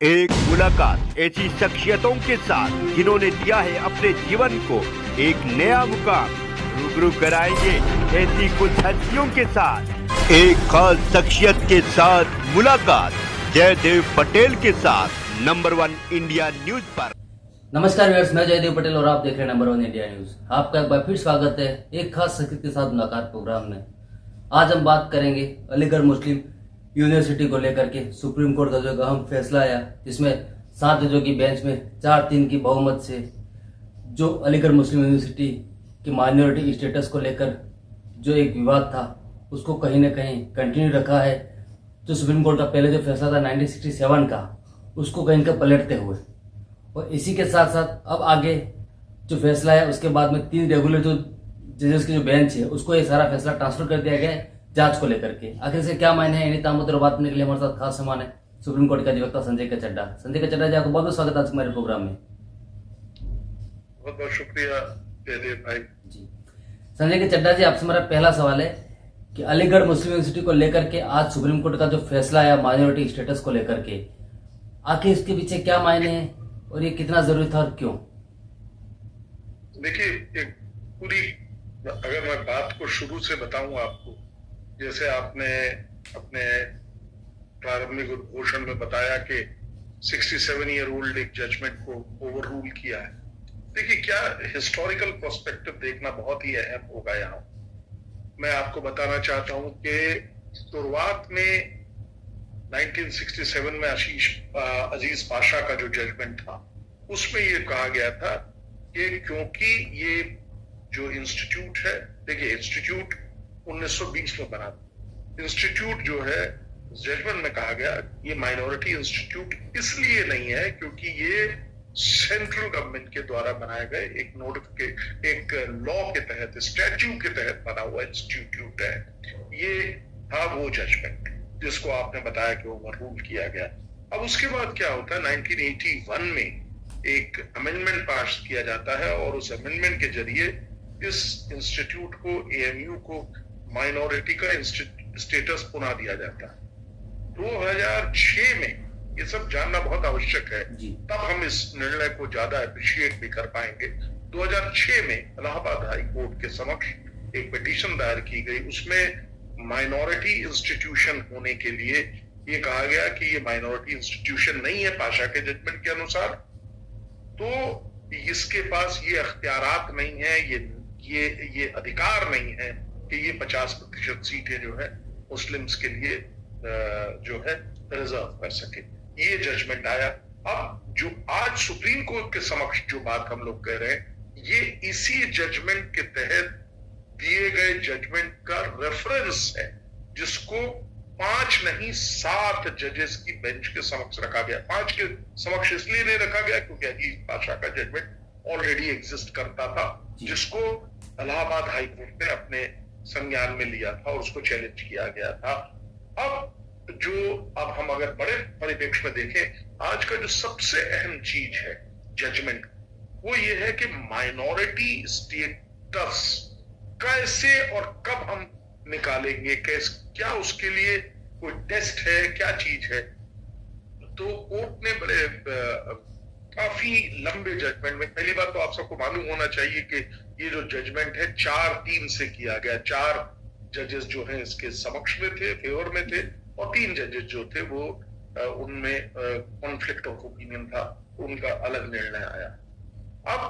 एक मुलाकात ऐसी शख्सियतों के साथ जिन्होंने दिया है अपने जीवन को एक नया मुकाम। रूबरू कराएंगे ऐसी कुछ हस्तियों के साथ एक खास शख्सियत के साथ मुलाकात जयदेव पटेल के साथ नंबर 1 इंडिया न्यूज पर। नमस्कार व्यूअर्स, मैं जयदेव पटेल और आप देख रहे हैं नंबर 1 इंडिया न्यूज। आपका एक बार फिर स्वागत है एक खास शख्सियत के साथ मुलाकात प्रोग्राम में। आज हम बात करेंगे अलीगढ़ मुस्लिम यूनिवर्सिटी को लेकर के सुप्रीम कोर्ट का जो अहम फैसला आया, जिसमें 7 जजों की बेंच में 4-3 की बहुमत से जो अलीगढ़ मुस्लिम यूनिवर्सिटी की माइनॉरिटी स्टेटस को लेकर जो एक विवाद था उसको कहीं ना कहीं कंटिन्यू रखा है। जो सुप्रीम कोर्ट का पहले जो फैसला था 1967 का, उसको कहीं का पलटते हुए, और इसी के साथ साथ अब आगे जो फैसला है उसके बाद में 3 रेगुलर जो जजेस की जो बेंच है उसको ये सारा फैसला ट्रांसफर कर दिया गया है जांच को लेकर के। आखिर से क्या मायने हैं, इन्हीं तामुद्दों बात करने के लिए हमारे साथ खास मेहमान है सुप्रीम कोर्ट का अधिवक्ता संजय के चड्ढा। संजय के चड्ढा जी, आपको बहुत बहुत स्वागत है आज हमारे प्रोग्राम में। बहुत बहुत शुक्रिया जयदेव भाई जी। संजय के चड्ढा जी, आपसे मेरा पहला सवाल है कि अलीगढ़ मुस्लिम यूनिवर्सिटी को लेकर के आज सुप्रीम कोर्ट का जो फैसला आया माइनॉरिटी स्टेटस को लेकर के, आखिर इसके पीछे क्या मायने हैं और ये कितना जरूरी था और क्यों? देखिए, एक पूरी अगर मैं बात को शुरू से बताऊं आपको, जैसे आपने अपने प्रारंभिक उद्घोषण में बताया कि 67 ईयर ओल्ड एक जजमेंट को ओवर रूल किया है। देखिए, क्या हिस्टोरिकल पर्सपेक्टिव देखना बहुत ही अहम होगा। यहाँ मैं आपको बताना चाहता हूं कि शुरुआत में 1967 में अजीज पाशा का जो जजमेंट था उसमें ये कहा गया था कि क्योंकि ये जो इंस्टीट्यूट है, देखिए इंस्टीट्यूट 1920 में बना था। इंस्टीट्यूट जो है जजमेंट में कहा गया ये माइनॉरिटी इंस्टीट्यूट इसलिए नहीं है क्योंकि ये सेंट्रल गवर्नमेंट के द्वारा बनाए गए एक लॉ के तहत, स्टैट्यूट के तहत बना हुआ इंस्टीट्यूट है। ये था वो जजमेंट जिसको आपने बताया कि ओवर रूल किया गया। अब उसके बाद क्या होता है, 1981 में एक अमेंडमेंट पास किया जाता है और उस अमेंडमेंट के जरिए इस इंस्टीट्यूट को, एएमयू को माइनॉरिटी का स्टेटस पुनः दिया जाता है। 2006 में, ये सब जानना बहुत आवश्यक है, तब हम इस निर्णय को ज्यादा अप्रिशिएट भी कर पाएंगे। 2006 में इलाहाबाद हाई कोर्ट के समक्ष एक पिटीशन दायर की गई। उसमें माइनॉरिटी इंस्टीट्यूशन होने के लिए ये कहा गया कि ये माइनॉरिटी इंस्टीट्यूशन नहीं है पाशा के जजमेंट के अनुसार, तो इसके पास ये अख्तियारात नहीं है, ये अधिकार नहीं है कि ये 50% सीटें जो है मुस्लिम्स के लिए जो है रिजर्व कर सके। ये जजमेंट आया। अब जो आज सुप्रीम कोर्ट के समक्ष जो बात हम लोग कह रहे हैं, ये इसी जजमेंट के तहत दिए गए जजमेंट का रेफरेंस है, जिसको 5 नहीं 7 जजेस की बेंच के समक्ष रखा गया। 5 के समक्ष इसलिए नहीं रखा गया क्योंकि अजीज पाशा का जजमेंट ऑलरेडी एग्जिस्ट करता था, जिसको इलाहाबाद हाई कोर्ट ने अपने संज्ञान में लिया था और उसको चैलेंज किया गया था। अब हम अगर बड़े परिप्रेक्ष्य में देखें, आज का जो सबसे अहम चीज है जजमेंट, वो ये है कि माइनॉरिटी स्टेटस कैसे और कब हम निकालेंगे, क्या उसके लिए कोई टेस्ट है, क्या चीज है। तो कोर्ट ने बड़े काफी लंबे जजमेंट में, पहली बात तो आप सबको मालूम होना चाहिए कि ये जो जजमेंट है 4-3 से किया गया। 4 जजेस जो हैं इसके समक्ष में थे, फेवर में थे, और 3 जजेस जो थे वो उनमें कॉन्फ्लिक्ट ऑफ ओपिनियन था, उनका अलग निर्णय आया। अब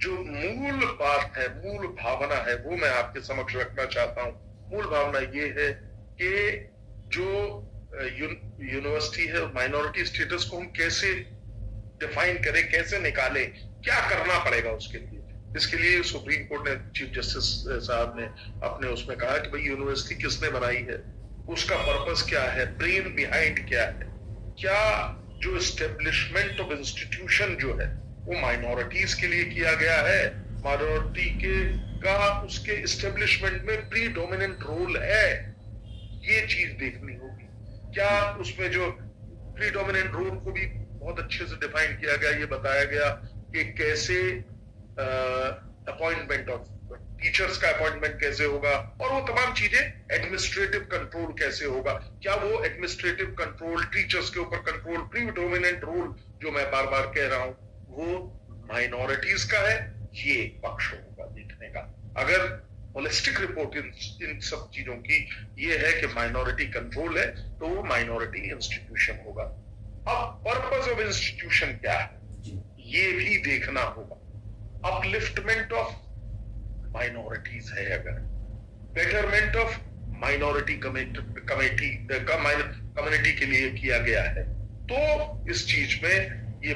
जो मूल बात है, मूल भावना है, वो मैं आपके समक्ष रखना चाहता हूं। मूल भावना ये है कि जो यूनिवर्सिटी है, माइनॉरिटी स्टेटस को हम कैसे डिफाइन करें, कैसे निकालें, क्या करना पड़ेगा उसके लिए। इसके लिए सुप्रीम कोर्ट ने, चीफ जस्टिस साहब ने अपने उसमें कहा कि भाई यूनिवर्सिटी किसने बनाई है, उसका पर्पस क्या है, ब्रेन बिहाइंड क्या है, क्या जो एस्टेब्लिशमेंट ऑफ इंस्टीट्यूशन जो है वो माइनॉरिटीज के लिए किया गया है, माइनॉरिटी का उसके एस्टेब्लिशमेंट में प्रीडोमिनेंट रोल है, ये चीज देखनी होगी। क्या उसमें जो प्रीडोमिनेंट रोल को भी बहुत अच्छे से डिफाइन किया गया, ये बताया गया कि कैसे अपॉइंटमेंट ऑफ टीचर्स का अपॉइंटमेंट कैसे होगा, और वो तमाम चीजें, एडमिनिस्ट्रेटिव कंट्रोल कैसे होगा, क्या वो एडमिनिस्ट्रेटिव कंट्रोल, टीचर्स के ऊपर कंट्रोल, प्रीडोमिनेंट रूल जो मैं बार बार कह रहा हूं, वो माइनॉरिटीज का है, ये एक पक्ष होगा देखने का। अगर होलिस्टिक रिपोर्ट इन सब चीजों की ये है कि माइनॉरिटी कंट्रोल है, तो वो माइनॉरिटी इंस्टीट्यूशन होगा। अब पर्पस ऑफ इंस्टीट्यूशन क्या है, ये भी देखना होगा। अपलिफ्टमेंट ऑफ माइनॉरिटीज है, अगर बेटरमेंट ऑफ माइनॉरिटी कम्युनिटी के लिए किया गया है, तो इस चीज में ये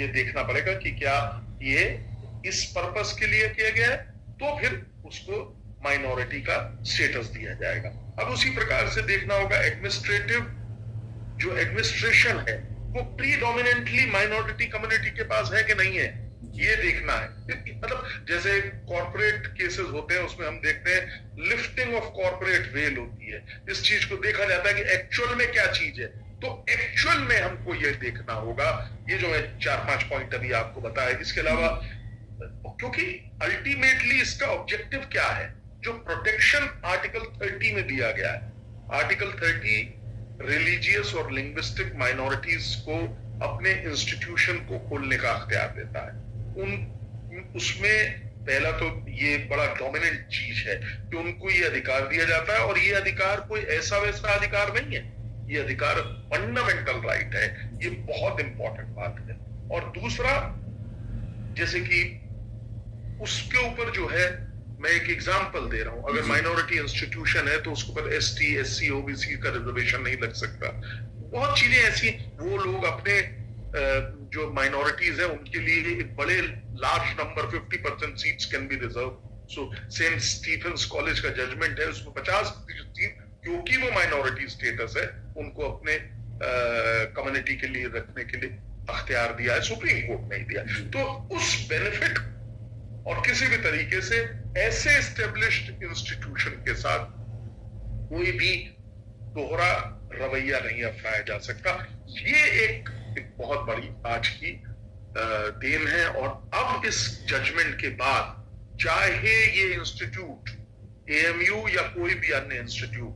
देखना पड़ेगा कि क्या ये इस पर्पस के लिए किया गया है, तो फिर उसको माइनॉरिटी का स्टेटस दिया जाएगा। अब उसी प्रकार से देखना होगा एडमिनिस्ट्रेटिव जो एडमिनिस्ट्रेशन है वो प्रीडोमिनेंटली माइनॉरिटी कम्युनिटी के पास है कि नहीं है, ये देखना है। मतलब जैसे कॉर्पोरेट केसेस होते हैं, उसमें हम देखते हैं लिफ्टिंग ऑफ कॉर्पोरेट वेल होती है, इस चीज को देखा जाता है कि एक्चुअल में क्या चीज है। तो एक्चुअल में हमको ये देखना होगा, ये जो मैं 4-5 पॉइंट अभी आपको बताया, इसके अलावा क्योंकि अल्टीमेटली इसका ऑब्जेक्टिव क्या है, जो प्रोटेक्शन आर्टिकल 30 में दिया गया है। आर्टिकल 30 रिलीजियस और लिंग्विस्टिक माइनॉरिटीज को अपने इंस्टीट्यूशन को खोलने का अख्तियार देता है। उसमें पहला तो ये बड़ा डोमिनेंट चीज है कि उनको ये अधिकार दिया जाता है, और ये अधिकार कोई ऐसा वैसा अधिकार नहीं है, ये अधिकार फंडामेंटल राइट है, ये बहुत इंपॉर्टेंट बात है। और दूसरा, जैसे कि उसके ऊपर जो है, मैं एक एग्जांपल दे रहा हूं, अगर माइनॉरिटी इंस्टीट्यूशन है तो उसके ऊपर एसटी, एससी, ओबीसी का रिजर्वेशन नहीं लग सकता। बहुत चीजें ऐसी, वो लोग अपने जो माइनॉरिटीज है उनके लिए एक बड़े large number 50% seats can be reserve. So Saint Stephen's College का जजमेंट है, उसमें 50% सीट, क्योंकि वो माइनॉरिटी स्टेटस है, उनको अपने कम्युनिटी के लिए रखने के लिए अख्तियार दिया है, सुप्रीम कोर्ट ने दिया। तो उस बेनिफिट और किसी भी तरीके से ऐसे एस्टेब्लिश्ड इंस्टीट्यूशन के साथ कोई भी दोहरा रवैया नहीं अपनाया जा सकता। ये एक बहुत बड़ी आज की देन है। और अब इस जजमेंट के बाद चाहे ये इंस्टीट्यूट एएमयू या कोई भी अन्य इंस्टीट्यूट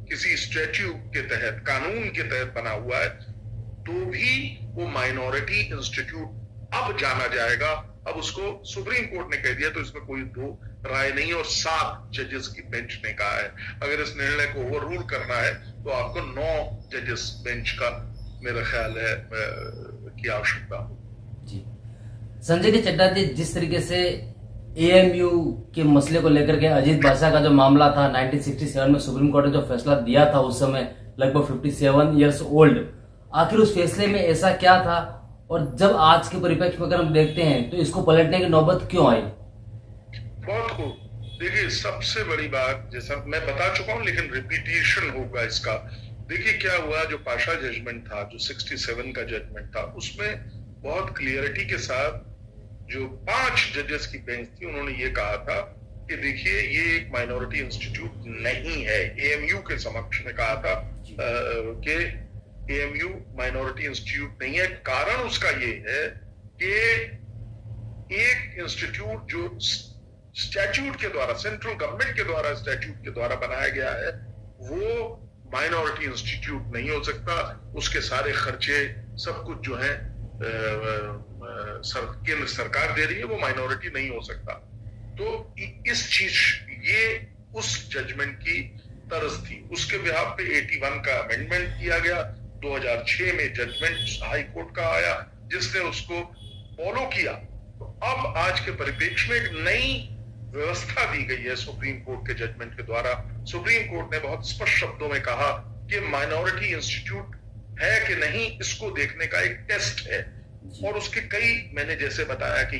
किसी स्टैट्यूट के तहत, कानून के तहत बना हुआ है, तो भी वो माइनॉरिटी इंस्टीट्यूट अब जाना जाएगा। अब उसको सुप्रीम कोर्ट ने कह दिया, तो इसमें कोई दो राय नहीं, और 7 जजेस की बेंच ने कहा है। अगर इस निर्णय को ओवररूल करना है तो आपको 9 जजेस बेंच का, मेरा ख्याल है, की आवश्यकता हो। जी, संजय के चड्ढा जी, जिस तरीके से एएमयू के मसले को लेकर के अजीत बादशाह का जो मामला था 1967 में सुप्रीम कोर्ट ने जो फैसला दिया था, उस समय लगभग 57 ईयर्स ओल्ड, आखिर उस फैसले में ऐसा क्या था, और जब आज के परिप्रेक्ष्य में अगर हम देखते हैं तो इसको पलटने की नौबत क्यों आई? बहुत खूब। देखिए, सबसे बड़ी बात, जैसा मैं बता चुका हूं लेकिन रिपीटेशन होगा इसका। देखिए क्या हुआ, जो पाशा जजमेंट था, जो 67 का जजमेंट था, उसमें बहुत क्लियरिटी के साथ जो 5 जजेस की बेंच थी, उन्होंने ये कहा था कि देखिए ये एक माइनॉरिटी इंस्टीट्यूट नहीं है। एएमयू के समक्ष ने कहा था कि एएमयू माइनॉरिटी इंस्टीट्यूट नहीं है। कारण उसका ये है कि एक इंस्टीट्यूट जो स्टैट्यूट के द्वारा, सेंट्रल गवर्नमेंट के द्वारा, स्टैट्यूट के द्वारा बनाया गया है, वो माइनॉरिटी इंस्टीट्यूट नहीं हो सकता। उसके सारे खर्चे, सब कुछ जो है केंद्र सरकार दे रही है, वो माइनॉरिटी नहीं हो सकता। तो इस चीज, ये उस जजमेंट की तर्ज थी। उसके बिहाफ पे 81 का अमेंडमेंट किया गया। 2006 में जजमेंट हाई कोर्ट का आया, जिसने उसको फॉलो किया। तो अब आज के परिप्रेक्ष्य में एक नई व्यवस्था दी गई है सुप्रीम कोर्ट के जजमेंट के द्वारा। सुप्रीम कोर्ट ने बहुत स्पष्ट शब्दों में कहा कि माइनॉरिटी इंस्टीट्यूट है कि नहीं, इसको देखने का एक टेस्ट है। और उसके कई, मैंने जैसे बताया कि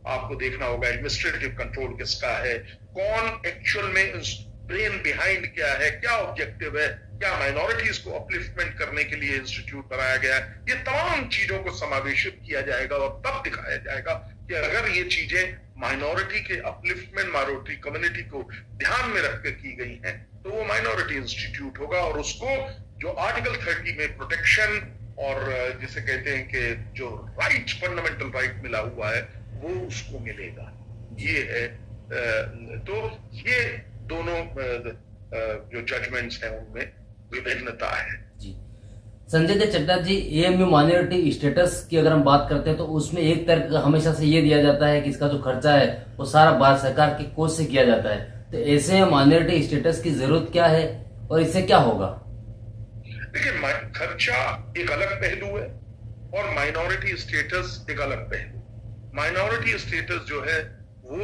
आपको देखना होगा एडमिनिस्ट्रेटिव कंट्रोल किसका है, कौन एक्चुअल में ब्रेन बिहाइंड क्या है, क्या ऑब्जेक्टिव है, क्या माइनॉरिटीज को अपलिफ्टमेंट करने के लिए इंस्टीट्यूट बनाया गया है। ये तमाम चीजों को समावेशित किया जाएगा और तब दिखाया जाएगा कि अगर ये चीजें माइनॉरिटी के अपलिफ्टमेंट, माइनॉरिटी कम्युनिटी को ध्यान में रख के की गई हैं, तो वो माइनॉरिटी इंस्टीट्यूट होगा। और उसको जो आर्टिकल 30 में प्रोटेक्शन और जिसे कहते हैं कि जो राइट, फंडामेंटल राइट मिला हुआ है, वो उसको मिलेगा। ये है तो ये दोनों जो जजमेंट्स हैं उनमें विभिन्नता है। जी संजय के चड्ढा जी, एएमयू माइनॉरिटी स्टेटस की अगर हम बात करते हैं तो उसमें एक तर्क हमेशा से ये दिया जाता है कि इसका जो खर्चा है वो सारा भारत सरकार के कोष से किया जाता है। तो ऐसे में माइनॉरिटी स्टेटस की जरूरत क्या है और इससे क्या होगा? देखिए, खर्चा एक अलग पहलू है और माइनॉरिटी स्टेटस एक अलग पहलू। माइनॉरिटी स्टेटस जो है वो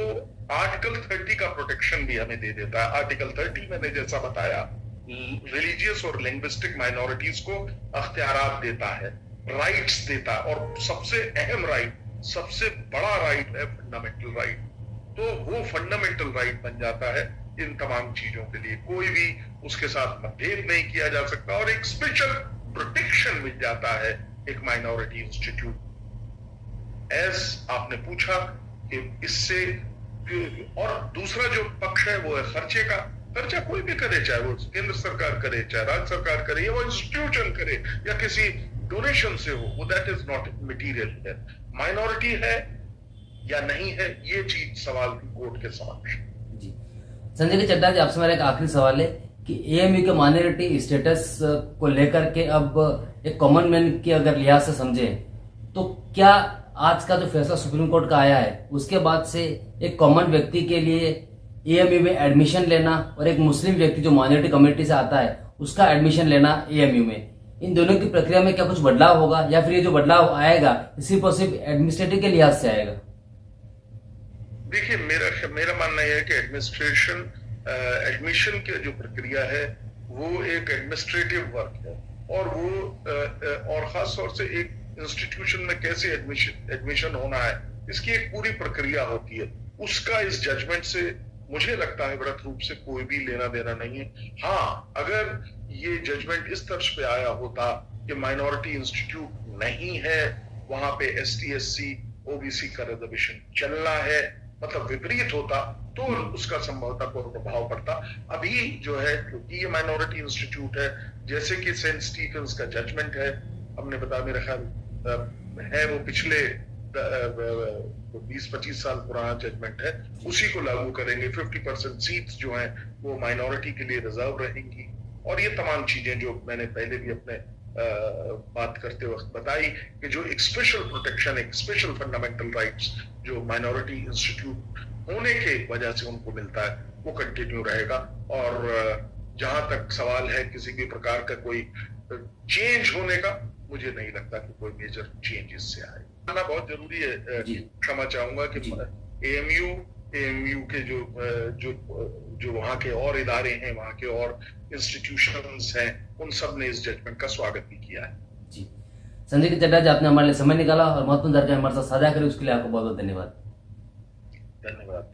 आर्टिकल 30 का प्रोटेक्शन भी हमें दे देता है। आर्टिकल 30 मैंने जैसा बताया रिलीजियस और लिंग्विस्टिक माइनॉरिटीज को अख्तियारात देता है, राइट्स देता है, और सबसे अहम राइट, सबसे बड़ा राइट है फंडामेंटल राइट। तो वो फंडामेंटल राइट बन जाता है इन तमाम चीजों के लिए। कोई भी उसके साथ मतभेद नहीं किया जा सकता और एक स्पेशल प्रोटेक्शन मिल जाता है एक माइनॉरिटी इंस्टीट्यूट। एज आपने पूछा कि इससे, और दूसरा जो पक्ष है वो है खर्चे का। खर्चा कोई भी करे, चाहे वो केंद्र सरकार करे, चाहे राज्य सरकार करे, या वो इंस्टीट्यूशन करे, या किसी डोनेशन से हो, वो दैट इज नॉट मटीरियल है। माइनॉरिटी है या नहीं है, ये चीज सवाल की कोर्ट के समक्ष। जी संजय के चड्ढा जी, आपसे मेरा एक आखिरी सवाल है कि एएमयू के माइनॉरिटी स्टेटस को लेकर के अब एक कॉमन मैन की अगर लिहाज से समझे तो क्या आज का जो फैसला सुप्रीम कोर्ट का आया है उसके बाद से एक कॉमन व्यक्ति के लिए एएमयू में एडमिशन लेना और एक मुस्लिम व्यक्ति जो माइनॉरिटी कम्युनिटी से आता है उसका एडमिशन लेना एएमयू में, इन दोनों की प्रक्रिया में क्या कुछ बदलाव होगा या फिर ये जो बदलाव आएगा सिर्फ और सिर्फ एडमिनिस्ट्रेटिव के लिहाज से आएगा? देखिए, मेरा मानना यह है कि एडमिशन की जो प्रक्रिया है वो एक एडमिनिस्ट्रेटिव वर्क है, और वो और खास तौर से एक इंस्टीट्यूशन में कैसे एडमिशन होना है इसकी एक पूरी प्रक्रिया होती है। उसका इस जजमेंट से मुझे लगता है व्रत रूप से कोई भी लेना देना नहीं है। हाँ, अगर ये जजमेंट इस तर्ज पे आया होता कि माइनॉरिटी इंस्टीट्यूट नहीं है, वहां पे ST SC OBC का रिजर्वेशन चलना है, मतलब विपरीत होता, तो उसका संभवतः कोई प्रभाव पड़ता। अभी जो है, क्योंकि ये माइनॉरिटी इंस्टीट्यूट है, जैसे कि सेंट स्टीफेंस का जजमेंट है, हमने बता, मेरा ख्याल है वो पिछले 20-25 साल पुराना जजमेंट है, उसी को लागू करेंगे। 50% सीट्स जो हैं वो माइनॉरिटी के लिए रिजर्व रहेंगी, और ये तमाम चीजें जो मैंने पहले भी अपने बात करते वक्त बताई कि जो एक स्पेशल प्रोटेक्शन, एक स्पेशल फंडामेंटल राइट्स जो माइनॉरिटी इंस्टीट्यूट होने के वजह से उनको मिलता है वो कंटिन्यू रहेगा। और जहां तक सवाल है किसी भी प्रकार का कोई चेंज होने का, मुझे नहीं लगता कि कोई मेजर चेंज इससे आए। आना बहुत जरूरी है। क्षमा चाहूंगा कि एएमयू के जो वहाँ के और इदारे हैं, वहाँ के और इंस्टीट्यूशंस हैं, उन सब ने इस जजमेंट का स्वागत भी किया है। जी संजय के चड्ढा जी, आपने हमारे लिए समय निकाला और महत्वपूर्ण जानकारी हमारे साथ साझा करी, उसके लिए आपको बहुत बहुत धन्यवाद। धन्यवाद।